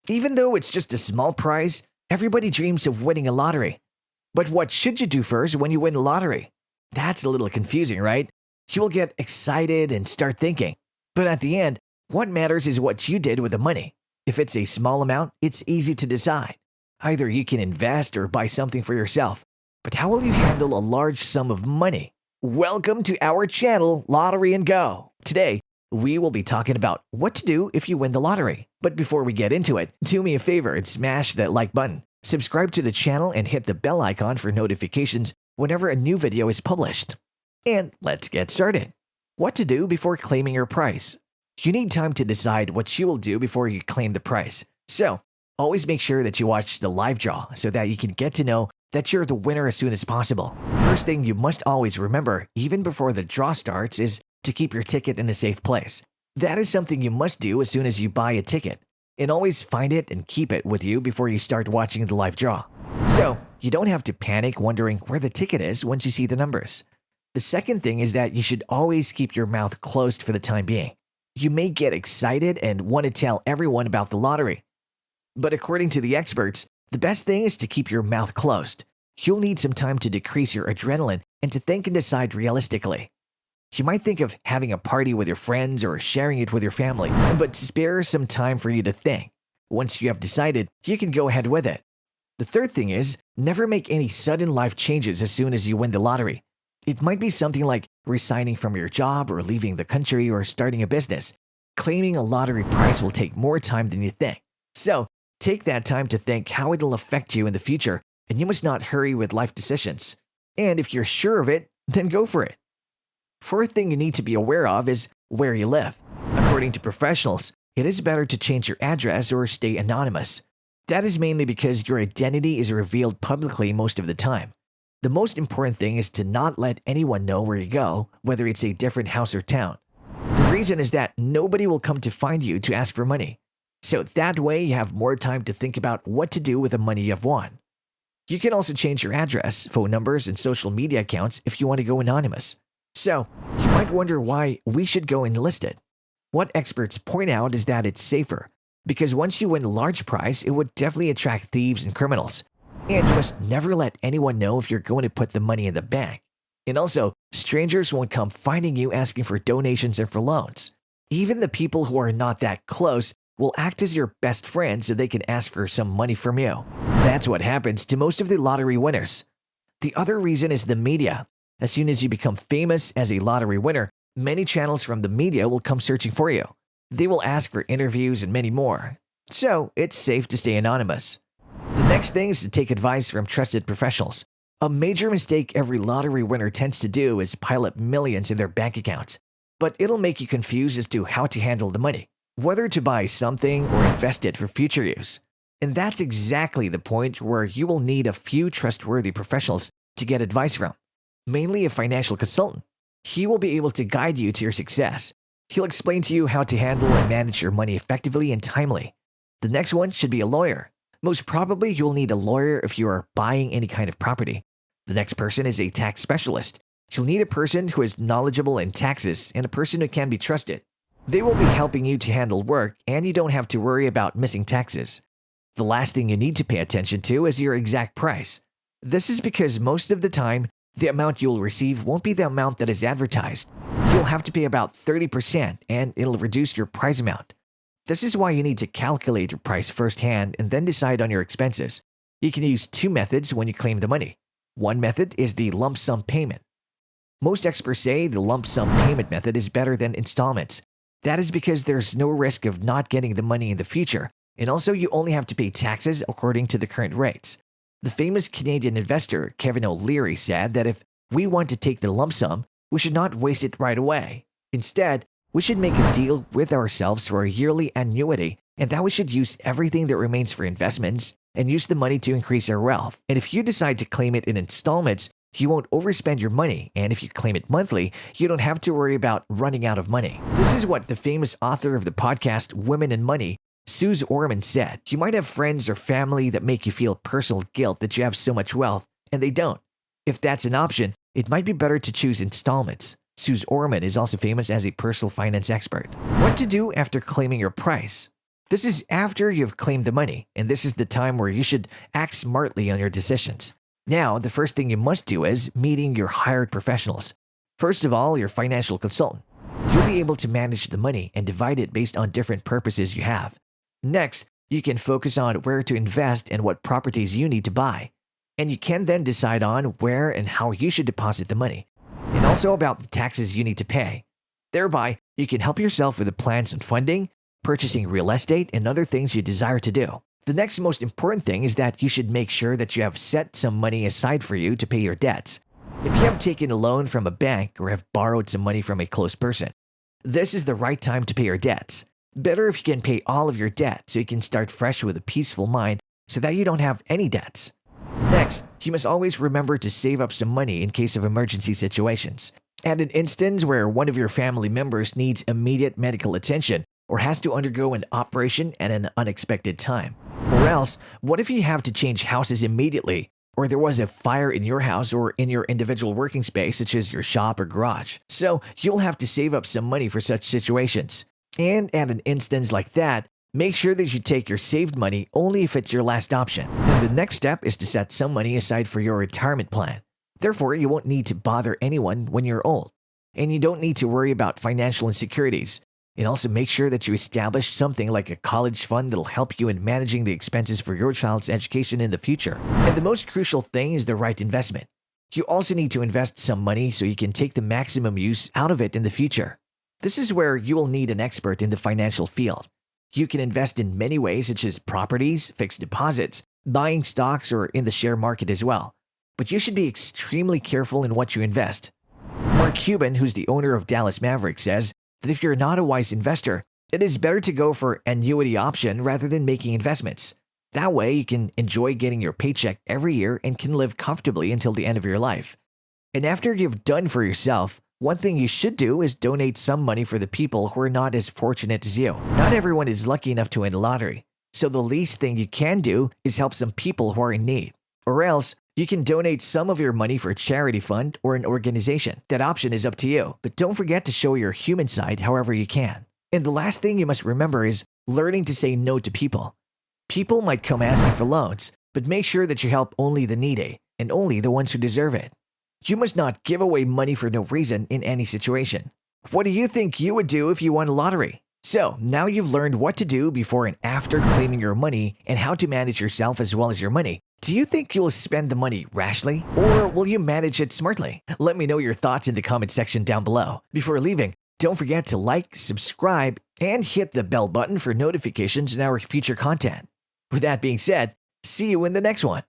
Even though it's just a small prize, everybody dreams of winning a lottery. But what should you do first when you win a lottery? That's a little confusing, right? You will get excited and start thinking. But at the end, what matters is what you did with the money. If it's a small amount, it's easy to decide. Either you can invest or buy something for yourself. But how will you handle a large sum of money? Welcome to our channel, Lottery and Go. Today, we will be talking about what to do if you win the lottery. But before we get into it, do me a favor and smash that like button. Subscribe to the channel and hit the bell icon for notifications whenever a new video is published. And let's get started. What to do before claiming your prize. You need time to decide what you will do before you claim the prize. So, always make sure that you watch the live draw so that you can get to know that you're the winner as soon as possible. First thing you must always remember, even before the draw starts, is to keep your ticket in a safe place. That is something you must do as soon as you buy a ticket. And always find it and keep it with you before you start watching the live draw. So, you don't have to panic wondering where the ticket is once you see the numbers. The second thing is that you should always keep your mouth closed for the time being. You may get excited and want to tell everyone about the lottery. But according to the experts, the best thing is to keep your mouth closed. You'll need some time to decrease your adrenaline and to think and decide realistically. You might think of having a party with your friends or sharing it with your family, but spare some time for you to think. Once you have decided, you can go ahead with it. The third thing is, never make any sudden life changes as soon as you win the lottery. It might be something like resigning from your job or leaving the country or starting a business. Claiming a lottery prize will take more time than you think. So, take that time to think how it'll affect you in the future, and you must not hurry with life decisions. And if you're sure of it, then go for it. Fourth thing you need to be aware of is where you live. According to professionals, it is better to change your address or stay anonymous. That is mainly because your identity is revealed publicly most of the time. The most important thing is to not let anyone know where you go, whether it's a different house or town. The reason is that nobody will come to find you to ask for money. So that way you have more time to think about what to do with the money you've won. You can also change your address, phone numbers, and social media accounts if you want to go anonymous. So, you might wonder why we should go enlisted. What experts point out is that it's safer, because once you win a large prize, it would definitely attract thieves and criminals. And you must never let anyone know if you're going to put the money in the bank. And also, strangers won't come finding you asking for donations and for loans. Even the people who are not that close will act as your best friend so they can ask for some money from you. That's what happens to most of the lottery winners. The other reason is the media. As soon as you become famous as a lottery winner, many channels from the media will come searching for you. They will ask for interviews and many more. So, it's safe to stay anonymous. The next thing is to take advice from trusted professionals. A major mistake every lottery winner tends to do is pile up millions in their bank accounts. But it'll make you confused as to how to handle the money, whether to buy something or invest it for future use. And that's exactly the point where you will need a few trustworthy professionals to get advice from. Mainly a financial consultant. He will be able to guide you to your success. He'll explain to you how to handle and manage your money effectively and timely. The next one should be a lawyer. Most probably you'll need a lawyer if you are buying any kind of property. The next person is a tax specialist. You'll need a person who is knowledgeable in taxes and a person who can be trusted. They will be helping you to handle work and you don't have to worry about missing taxes. The last thing you need to pay attention to is your exact price. This is because most of the time, the amount you'll receive won't be the amount that is advertised. You'll have to pay about 30% and it'll reduce your prize amount. This is why you need to calculate your price firsthand and then decide on your expenses. You can use two methods when you claim the money. One method is the lump sum payment. Most experts say the lump sum payment method is better than installments. That is because there's no risk of not getting the money in the future, and also you only have to pay taxes according to the current rates. The famous Canadian investor Kevin O'Leary said that if we want to take the lump sum, we should not waste it right away. Instead, we should make a deal with ourselves for a yearly annuity, and that we should use everything that remains for investments and use the money to increase our wealth. And if you decide to claim it in installments, you won't overspend your money, and if you claim it monthly, you don't have to worry about running out of money. This is what the famous author of the podcast Women and Money, Suze Orman, said. You might have friends or family that make you feel personal guilt that you have so much wealth, and they don't. If that's an option, it might be better to choose installments. Suze Orman is also famous as a personal finance expert. What to do after claiming your prize? This is after you've claimed the money, and this is the time where you should act smartly on your decisions. Now, the first thing you must do is meeting your hired professionals. First of all, your financial consultant. You'll be able to manage the money and divide it based on different purposes you have. Next, you can focus on where to invest and what properties you need to buy. And you can then decide on where and how you should deposit the money, and also about the taxes you need to pay. Thereby, you can help yourself with the plans on funding, purchasing real estate, and other things you desire to do. The next most important thing is that you should make sure that you have set some money aside for you to pay your debts. If you have taken a loan from a bank or have borrowed some money from a close person, this is the right time to pay your debts. Better if you can pay all of your debt so you can start fresh with a peaceful mind so that you don't have any debts. Next, you must always remember to save up some money in case of emergency situations. At an instance where one of your family members needs immediate medical attention or has to undergo an operation at an unexpected time. Or else, what if you have to change houses immediately, or there was a fire in your house or in your individual working space such as your shop or garage? So you'll have to save up some money for such situations. And at an instance like that, make sure that you take your saved money only if it's your last option. And the next step is to set some money aside for your retirement plan. Therefore, you won't need to bother anyone when you're old. And you don't need to worry about financial insecurities. And also make sure that you establish something like a college fund that'll help you in managing the expenses for your child's education in the future. And the most crucial thing is the right investment. You also need to invest some money so you can take the maximum use out of it in the future. This is where you will need an expert in the financial field. You can invest in many ways such as properties, fixed deposits, buying stocks, or in the share market as well. But you should be extremely careful in what you invest. Mark Cuban, who's the owner of Dallas Mavericks, says that if you're not a wise investor, it is better to go for an annuity option rather than making investments. That way, you can enjoy getting your paycheck every year and can live comfortably until the end of your life. And after you've done for yourself, one thing you should do is donate some money for the people who are not as fortunate as you. Not everyone is lucky enough to win a lottery, so the least thing you can do is help some people who are in need. Or else, you can donate some of your money for a charity fund or an organization. That option is up to you, but don't forget to show your human side however you can. And the last thing you must remember is learning to say no to people. People might come asking for loans, but make sure that you help only the needy and only the ones who deserve it. You must not give away money for no reason in any situation. What do you think you would do if you won a lottery? So, now you've learned what to do before and after claiming your money and how to manage yourself as well as your money. Do you think you'll spend the money rashly, or will you manage it smartly? Let me know your thoughts in the comment section down below. Before leaving, don't forget to like, subscribe, and hit the bell button for notifications in our future content. With that being said, see you in the next one.